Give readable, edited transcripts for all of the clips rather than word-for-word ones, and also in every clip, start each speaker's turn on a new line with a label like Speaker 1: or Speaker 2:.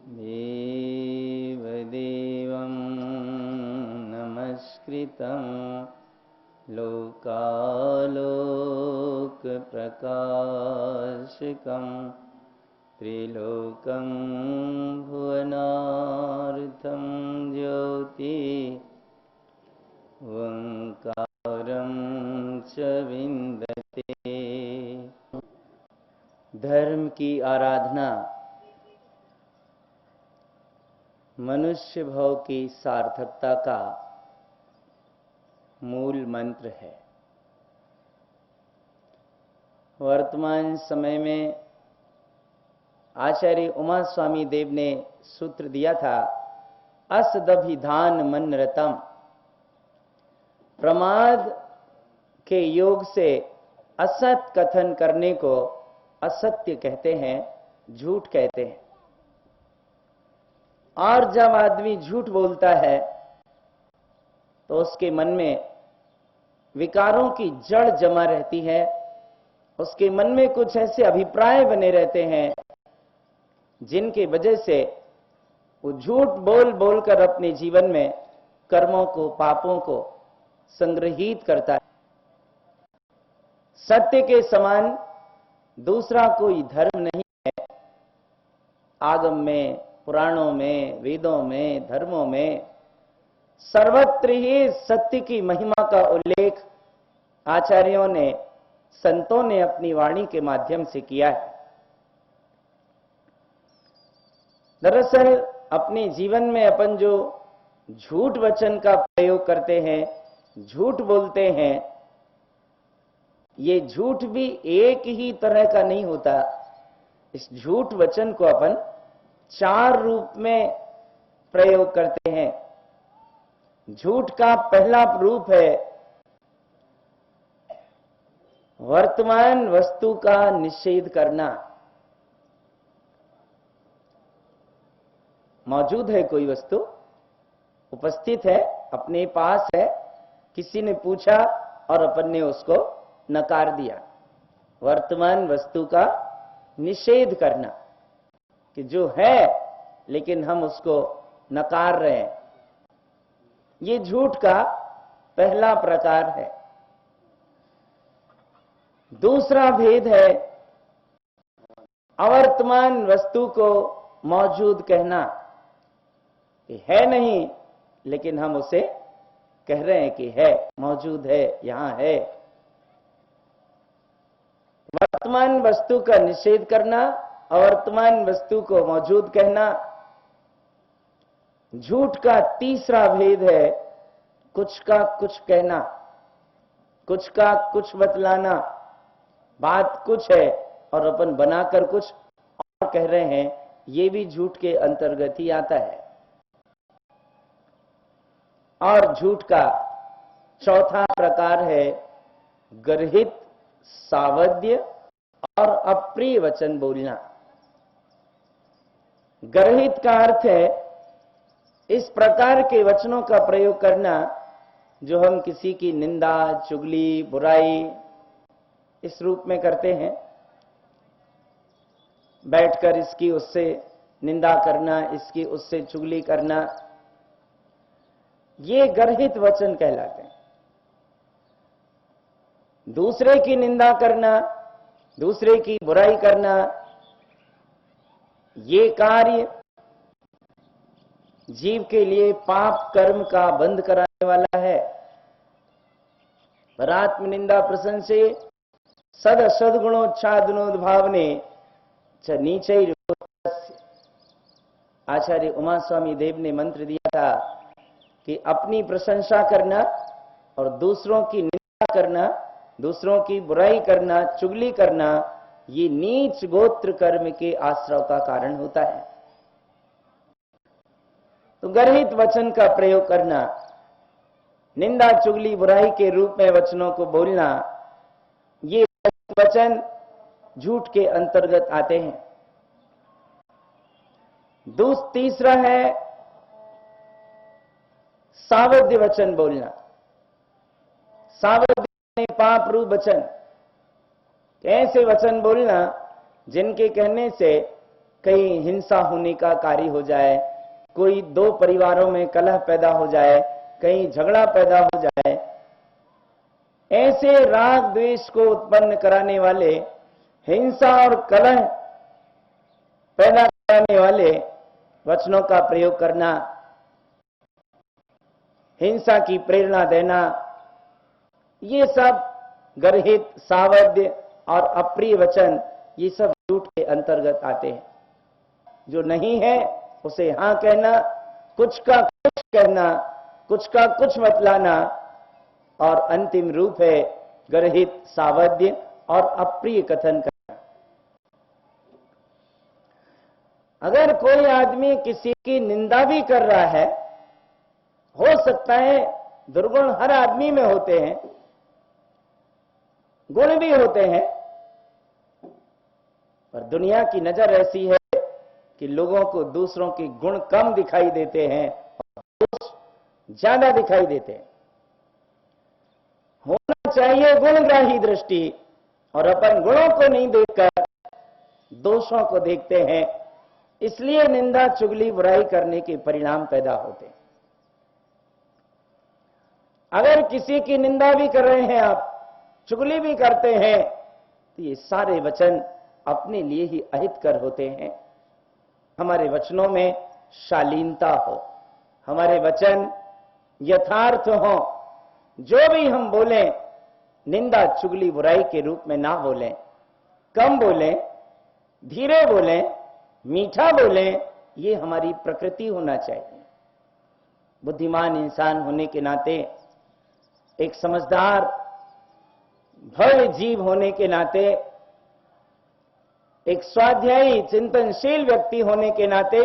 Speaker 1: देवदेवं नमस्कृतं लोकालोकप्रकाशकं त्रिलोकं भुवनार्थं ज्योति ओंकारं च विन्दते। धर्म की आराधना मनुष्य भव की सार्थकता का मूल मंत्र है। वर्तमान समय में आचार्य उमा स्वामी देव ने सूत्र दिया था, असदभिधान मन रतम। प्रमाद के योग से असत कथन करने को असत्य कहते हैं, झूठ कहते हैं। और जब आदमी झूठ बोलता है तो उसके मन में विकारों की जड़ जमा रहती है, उसके मन में कुछ ऐसे अभिप्राय बने रहते हैं जिनकी वजह से वो झूठ बोल बोलकर अपने जीवन में कर्मों को, पापों को संग्रहित करता है। सत्य के समान दूसरा कोई धर्म नहीं है। आगम में, पुराणों में, वेदों में, धर्मों में सर्वत्र ही सत्य की महिमा का उल्लेख आचार्यों ने, संतों ने अपनी वाणी के माध्यम से किया है। दरअसल अपने जीवन में अपन जो झूठ वचन का प्रयोग करते हैं, झूठ बोलते हैं, ये झूठ भी एक ही तरह का नहीं होता। इस झूठ वचन को अपन 4 रूप में प्रयोग करते हैं। झूठ का पहला रूप है वर्तमान वस्तु का निषेध करना। मौजूद है कोई वस्तु, उपस्थित है, अपने पास है, किसी ने पूछा और अपन ने उसको नकार दिया। वर्तमान वस्तु का निषेध करना कि जो है लेकिन हम उसको नकार रहे हैं, ये झूठ का पहला प्रकार है। दूसरा भेद है अवर्तमान वस्तु को मौजूद कहना कि है नहीं लेकिन हम उसे कह रहे हैं कि है, मौजूद है, यहां है। वर्तमान वस्तु का निषेध करना, अवर्तमान वस्तु को मौजूद कहना। झूठ का तीसरा भेद है कुछ का कुछ कहना, कुछ का कुछ बतलाना। बात कुछ है और अपन बनाकर कुछ और कह रहे हैं, ये भी झूठ के अंतर्गत ही आता है। और झूठ का चौथा प्रकार है गर्हित, सावध्य और अप्रिय वचन बोलना। गर्हित का अर्थ है इस प्रकार के वचनों का प्रयोग करना जो हम किसी की निंदा, चुगली, बुराई इस रूप में करते हैं। बैठकर इसकी उससे निंदा करना, इसकी उससे चुगली करना, ये गर्हित वचन कहलाते हैं। दूसरे की निंदा करना, दूसरे की बुराई करना, ये कार्य जीव के लिए पाप कर्म का बंद कराने वाला है। परात्म निंदा प्रशंसे सद सद्गुणोच्छादनोद्भावने च नीचे। आचार्य उमा स्वामी देव ने मंत्र दिया था कि अपनी प्रशंसा करना और दूसरों की निंदा करना, दूसरों की बुराई करना, चुगली करना, ये नीच गोत्र कर्म के आश्रव का कारण होता है। तो गर्हित वचन का प्रयोग करना, निंदा, चुगली, बुराई के रूप में वचनों को बोलना, ये वचन झूठ के अंतर्गत आते हैं। तीसरा है सावध्य वचन बोलना। सावध्य पाप रूप वचन, ऐसे वचन बोलना जिनके कहने से कहीं हिंसा होने का कार्य हो जाए, कोई दो परिवारों में कलह पैदा हो जाए, कहीं झगड़ा पैदा हो जाए, ऐसे राग द्वेष को उत्पन्न कराने वाले, हिंसा और कलह पैदा कराने वाले वचनों का प्रयोग करना, हिंसा की प्रेरणा देना, ये सब गर्हित, सावध्य और अप्रिय वचन, ये सब झूठ के अंतर्गत आते हैं। जो नहीं है उसे हां कहना, कुछ का कुछ कहना, कुछ का कुछ बतलाना, और अंतिम रूप है गर्हित, सावध्य और अप्रिय कथन करना। अगर कोई आदमी किसी की निंदा भी कर रहा है, हो सकता है दुर्गुण हर आदमी में होते हैं, गुण भी होते हैं, पर दुनिया की नजर ऐसी है कि लोगों को दूसरों के गुण कम दिखाई देते हैं और दोष ज्यादा दिखाई देते हैं। होना चाहिए गुणग्राही दृष्टि, और अपन गुणों को नहीं देखकर दोषों को देखते हैं, इसलिए निंदा, चुगली, बुराई करने के परिणाम पैदा होते हैं। अगर किसी की निंदा भी कर रहे हैं आप, चुगली भी करते हैं, तो ये सारे वचन अपने लिए ही अहितकर होते हैं। हमारे वचनों में शालीनता हो, हमारे वचन यथार्थ हो, जो भी हम बोलें निंदा, चुगली, बुराई के रूप में ना बोलें, कम बोलें, धीरे बोलें, मीठा बोलें, ये हमारी प्रकृति होना चाहिए। बुद्धिमान इंसान होने के नाते, एक समझदार भव्य जीव होने के नाते, एक स्वाध्यायी चिंतनशील व्यक्ति होने के नाते,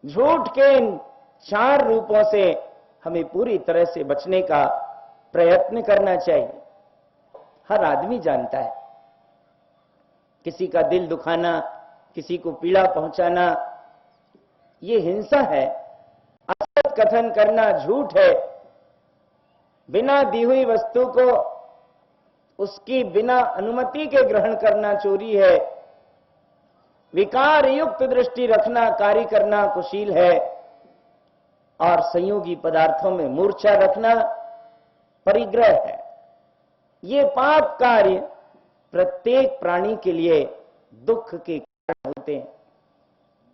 Speaker 1: झूठ के इन 4 रूपों से हमें पूरी तरह से बचने का प्रयत्न करना चाहिए। हर आदमी जानता है किसी का दिल दुखाना, किसी को पीड़ा पहुंचाना, ये हिंसा है। असत कथन करना झूठ है। बिना दी हुई वस्तु को उसकी बिना अनुमति के ग्रहण करना चोरी है। विकार युक्त दृष्टि रखना, कार्य करना कुशील है। और संयोगी पदार्थों में मूर्छा रखना परिग्रह है। ये पाप कार्य प्रत्येक प्राणी के लिए दुख के कारण होते हैं।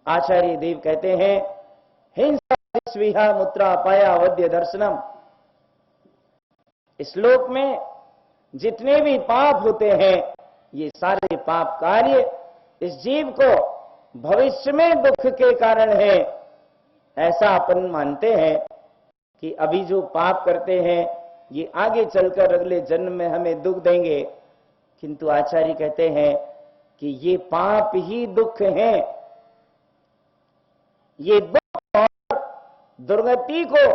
Speaker 1: आचार्य देव कहते हैं, हिंसा स्विहा मुत्रा अपाया वद्य दर्शनम। इस श्लोक में जितने भी पाप होते हैं, ये सारे पाप कार्य इस जीव को भविष्य में दुख के कारण है। ऐसा अपन मानते हैं कि अभी जो पाप करते हैं ये आगे चलकर अगले जन्म में हमें दुख देंगे, किंतु आचार्य कहते हैं कि ये पाप ही दुख हैं। ये दुख और दुर्गति को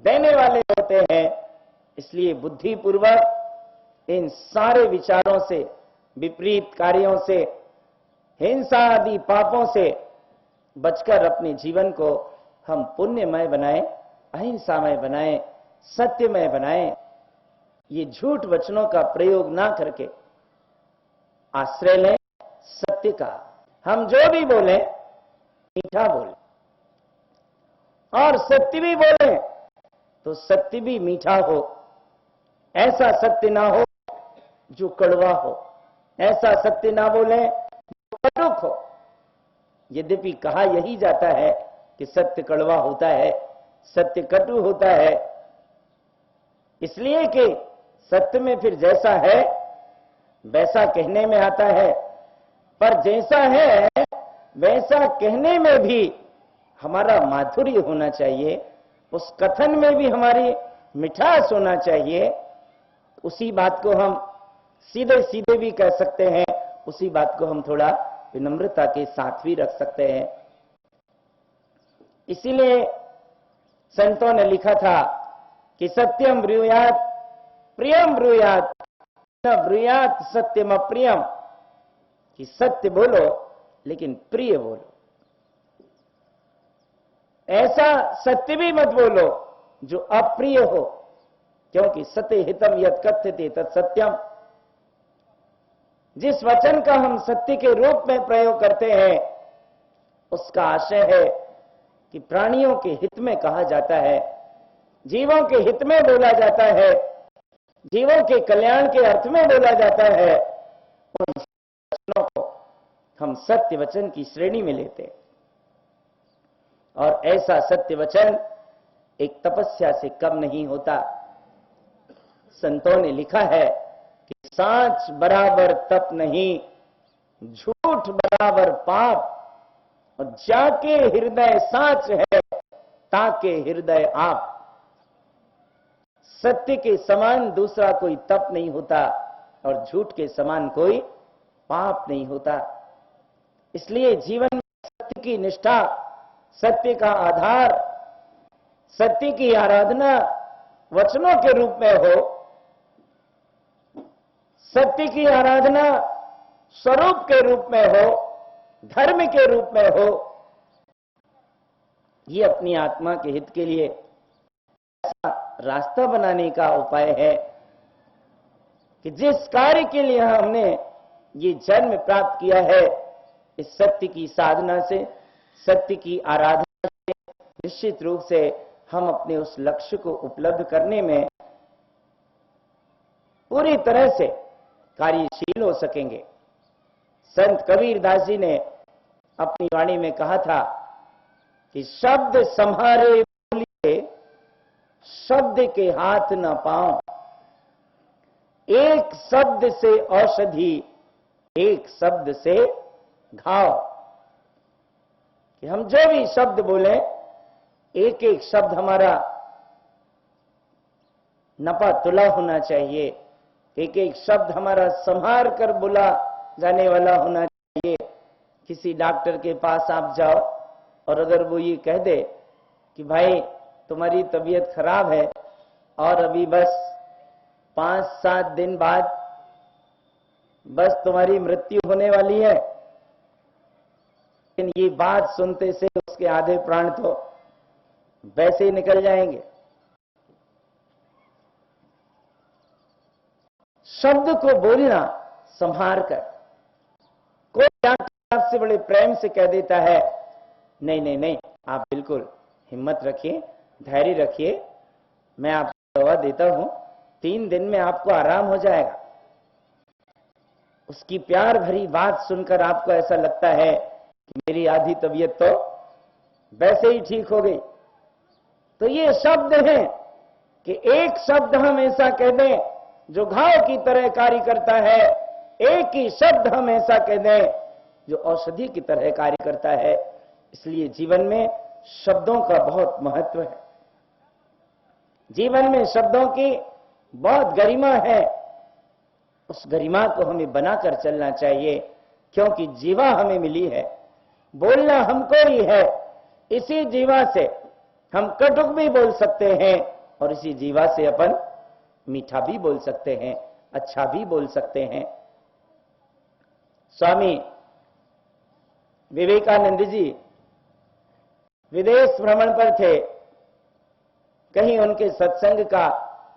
Speaker 1: देने वाले होते हैं। इसलिए बुद्धिपूर्वक इन सारे विचारों से, विपरीत कार्यों से, हिंसा आदि पापों से बचकर अपने जीवन को हम पुण्यमय बनाएं, अहिंसामय बनाएं, सत्यमय बनाएं। ये झूठ वचनों का प्रयोग ना करके आश्रय लें सत्य का। हम जो भी बोलें मीठा बोलें, और सत्य भी बोलें तो सत्य भी मीठा हो। ऐसा सत्य ना हो जो कड़वा हो, ऐसा सत्य ना बोलें जो कटुक हो। यद्यपि कहा यही जाता है कि सत्य कड़वा होता है, सत्य कटु होता है, इसलिए कि सत्य में फिर जैसा है वैसा कहने में आता है, पर जैसा है वैसा कहने में भी हमारा माधुर्य होना चाहिए, उस कथन में भी हमारी मिठास होना चाहिए। उसी बात को हम सीधे सीधे भी कह सकते हैं, उसी बात को हम थोड़ा विनम्रता के साथ भी रख सकते हैं। इसीलिए संतों ने लिखा था कि सत्यम ब्रूयात प्रियम ब्रूयात न ब्रूयात सत्यम अप्रियम, कि सत्य बोलो लेकिन प्रिय बोलो। ऐसा सत्य भी मत बोलो जो अप्रिय हो, क्योंकि सत्य हितम यत् कथ्यते तत् सत्यम। जिस वचन का हम सत्य के रूप में प्रयोग करते हैं उसका आशय है कि प्राणियों के हित में कहा जाता है, जीवों के हित में बोला जाता है, जीवों के कल्याण के अर्थ में बोला जाता है। उन वचनों को हम सत्य वचन की श्रेणी में लेते हैं। और ऐसा सत्य वचन एक तपस्या से कम नहीं होता। संतों ने लिखा है कि सांच बराबर तप नहीं, झूठ बराबर पाप, और जाके हृदय सांच है ताके हृदय आप। सत्य के समान दूसरा कोई तप नहीं होता और झूठ के समान कोई पाप नहीं होता। इसलिए जीवन में सत्य की निष्ठा, सत्य का आधार, सत्य की आराधना वचनों के रूप में हो, सत्य की आराधना स्वरूप के रूप में हो, धर्म के रूप में हो। ये अपनी आत्मा के हित के लिए ऐसा रास्ता बनाने का उपाय है कि जिस कार्य के लिए हमने ये जन्म प्राप्त किया है, इस सत्य की साधना से, सत्य की आराधना से निश्चित रूप से हम अपने उस लक्ष्य को उपलब्ध करने में पूरी तरह से कार्यशील हो सकेंगे। संत कबीरदास जी ने अपनी वाणी में कहा था कि शब्द सम्हारे बोलिए, शब्द के हाथ न पांव, एक शब्द से औषधि, एक शब्द से घाव। कि हम जो भी शब्द बोले, एक एक शब्द हमारा नपा तुला होना चाहिए, एक एक शब्द हमारा संभार कर बोला जाने वाला होना चाहिए। किसी डॉक्टर के पास आप जाओ और अगर वो ये कह दे कि भाई तुम्हारी तबीयत खराब है और अभी बस 5-7 दिन बाद बस तुम्हारी मृत्यु होने वाली है, लेकिन ये बात सुनते से उसके आधे प्राण तो वैसे ही निकल जाएंगे। शब्द को बोलना संभार कर। कोई डॉक्टर आपसे बड़े प्रेम से कह देता है, नहीं नहीं नहीं, आप बिल्कुल हिम्मत रखिए, धैर्य रखिए, मैं आपको दवा देता हूं, 3 दिन में आपको आराम हो जाएगा। उसकी प्यार भरी बात सुनकर आपको ऐसा लगता है कि मेरी आधी तबीयत तो वैसे ही ठीक हो गई। तो ये शब्द हैं कि एक शब्द हम ऐसा कह दें जो घाव की तरह कार्य करता है, एक ही शब्द हम ऐसा कह दें जो औषधि की तरह कार्य करता है। इसलिए जीवन में शब्दों का बहुत महत्व है, जीवन में शब्दों की बहुत गरिमा है। उस गरिमा को हमें बनाकर चलना चाहिए, क्योंकि जीवा हमें मिली है, बोलना हमको ही है। इसी जीवा से हम कटुक भी बोल सकते हैं और इसी जीवा से अपन मीठा भी बोल सकते हैं, अच्छा भी बोल सकते हैं। स्वामी विवेकानंद जी विदेश भ्रमण पर थे, कहीं उनके सत्संग का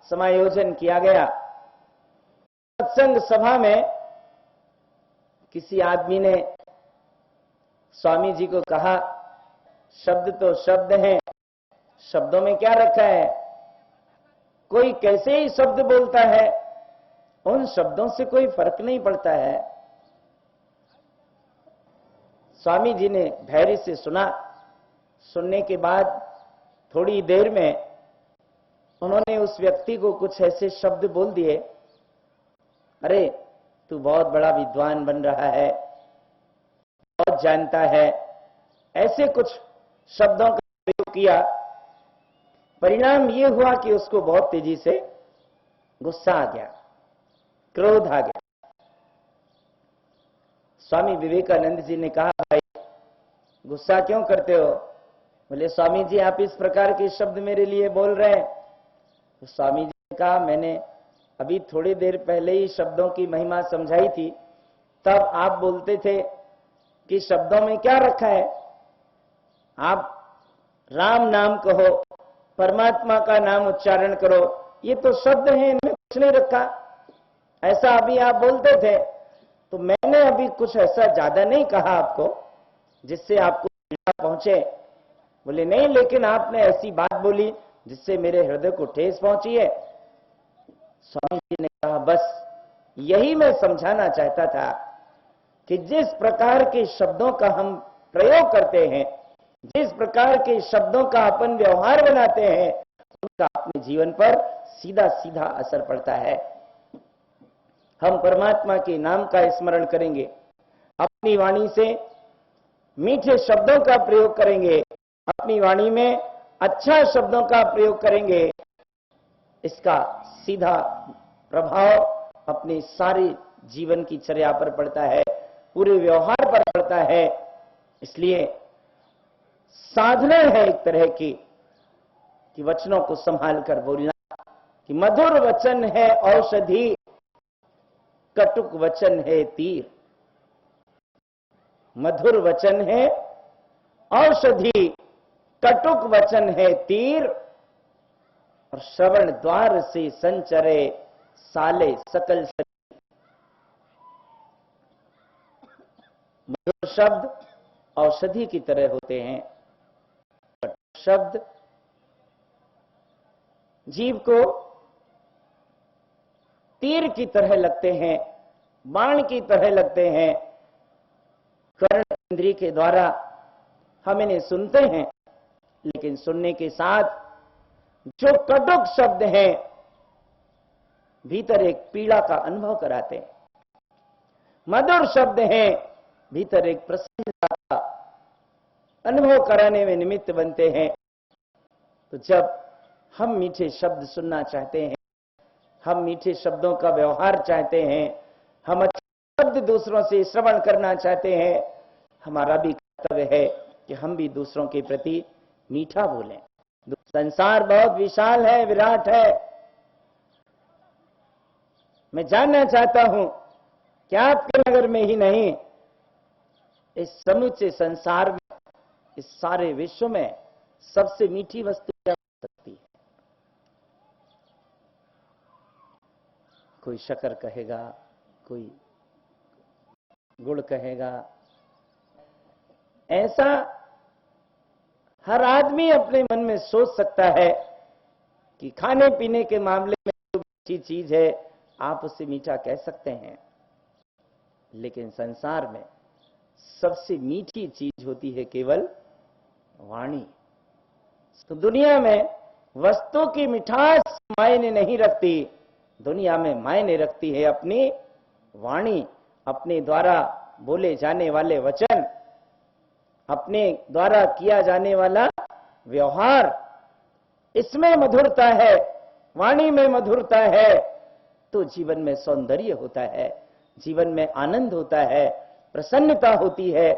Speaker 1: समायोजन किया गया। सत्संग सभा में किसी आदमी ने स्वामी जी को कहा, शब्द तो शब्द हैं, शब्दों में क्या रखा है, कोई कैसे ही शब्द बोलता है, उन शब्दों से कोई फर्क नहीं पड़ता है। स्वामी जी ने धैर्य से सुना। सुनने के बाद थोड़ी देर में उन्होंने उस व्यक्ति को कुछ ऐसे शब्द बोल दिए, अरे तू बहुत बड़ा विद्वान बन रहा है, बहुत जानता है, ऐसे कुछ शब्दों का प्रयोग किया। परिणाम यह हुआ कि उसको बहुत तेजी से गुस्सा आ गया, क्रोध आ गया। स्वामी विवेकानंद जी ने कहा, भाई गुस्सा क्यों करते हो? बोले, स्वामी जी आप इस प्रकार के शब्द मेरे लिए बोल रहे हैं। तो स्वामी जी ने कहा, मैंने अभी थोड़ी देर पहले ही शब्दों की महिमा समझाई थी, तब आप बोलते थे कि शब्दों में क्या रखा है, आप राम नाम कहो, परमात्मा का नाम उच्चारण करो, ये तो शब्द हैं, इनमें कुछ नहीं रखा, ऐसा अभी आप बोलते थे। तो मैंने अभी कुछ ऐसा ज्यादा नहीं कहा आपको जिससे आपको पीड़ा पहुंचे। बोले नहीं, लेकिन आपने ऐसी बात बोली जिससे मेरे हृदय को ठेस पहुंची है। स्वामी जी ने कहा, बस यही मैं समझाना चाहता था कि जिस प्रकार के शब्दों का हम प्रयोग करते हैं, जिस प्रकार के शब्दों का अपन व्यवहार बनाते हैं, उनका अपने जीवन पर सीधा सीधा असर पड़ता है। हम परमात्मा के नाम का स्मरण करेंगे, अपनी वाणी से मीठे शब्दों का प्रयोग करेंगे, अपनी वाणी में अच्छा शब्दों का प्रयोग करेंगे, इसका सीधा प्रभाव अपने सारे जीवन की चर्या पर पड़ता है, पूरे व्यवहार पर पड़ता है। इसलिए साधना है एक तरह की कि वचनों को संभाल कर बोलना, कि मधुर वचन है औषधि, कटुक वचन है तीर। मधुर वचन है औषधि, कटुक वचन है तीर, और श्रवण द्वार से संचरे साले सकल शरीर। मधुर शब्द औषधि की तरह होते हैं, कटुक शब्द जीव को तीर की तरह लगते हैं, बाण की तरह लगते हैं। कर्ण इंद्रिय के द्वारा हम इन्हें सुनते हैं, लेकिन सुनने के साथ जो कटुक शब्द हैं भीतर एक पीड़ा का अनुभव कराते हैं, मधुर शब्द हैं भीतर एक प्रसन्नता का अनुभव कराने में निमित्त बनते हैं। तो जब हम मीठे शब्द सुनना चाहते हैं, हम मीठे शब्दों का व्यवहार चाहते हैं, हम अच्छे शब्द दूसरों से श्रवण करना चाहते हैं, हमारा भी कर्तव्य है कि हम भी दूसरों के प्रति मीठा बोलें। संसार बहुत विशाल है, विराट है। मैं जानना चाहता हूं कि आपके नगर में ही नहीं, इस समूचे संसार में, इस सारे विश्व में सबसे मीठी वस्तु क्या हो सकती है? कोई शक्कर कहेगा, कोई गुड़ कहेगा। ऐसा हर आदमी अपने मन में सोच सकता है कि खाने पीने के मामले में जो मीठी चीज है आप उससे मीठा कह सकते हैं, लेकिन संसार में सबसे मीठी चीज होती है केवल वाणी। तो दुनिया में वस्तु की मिठास मायने नहीं रखती, दुनिया में मायने रखती है अपनी वाणी, अपने द्वारा बोले जाने वाले वचन, अपने द्वारा किया जाने वाला व्यवहार। इसमें मधुरता है, वाणी में मधुरता है, तो जीवन में सौंदर्य होता है, जीवन में आनंद होता है, प्रसन्नता होती है।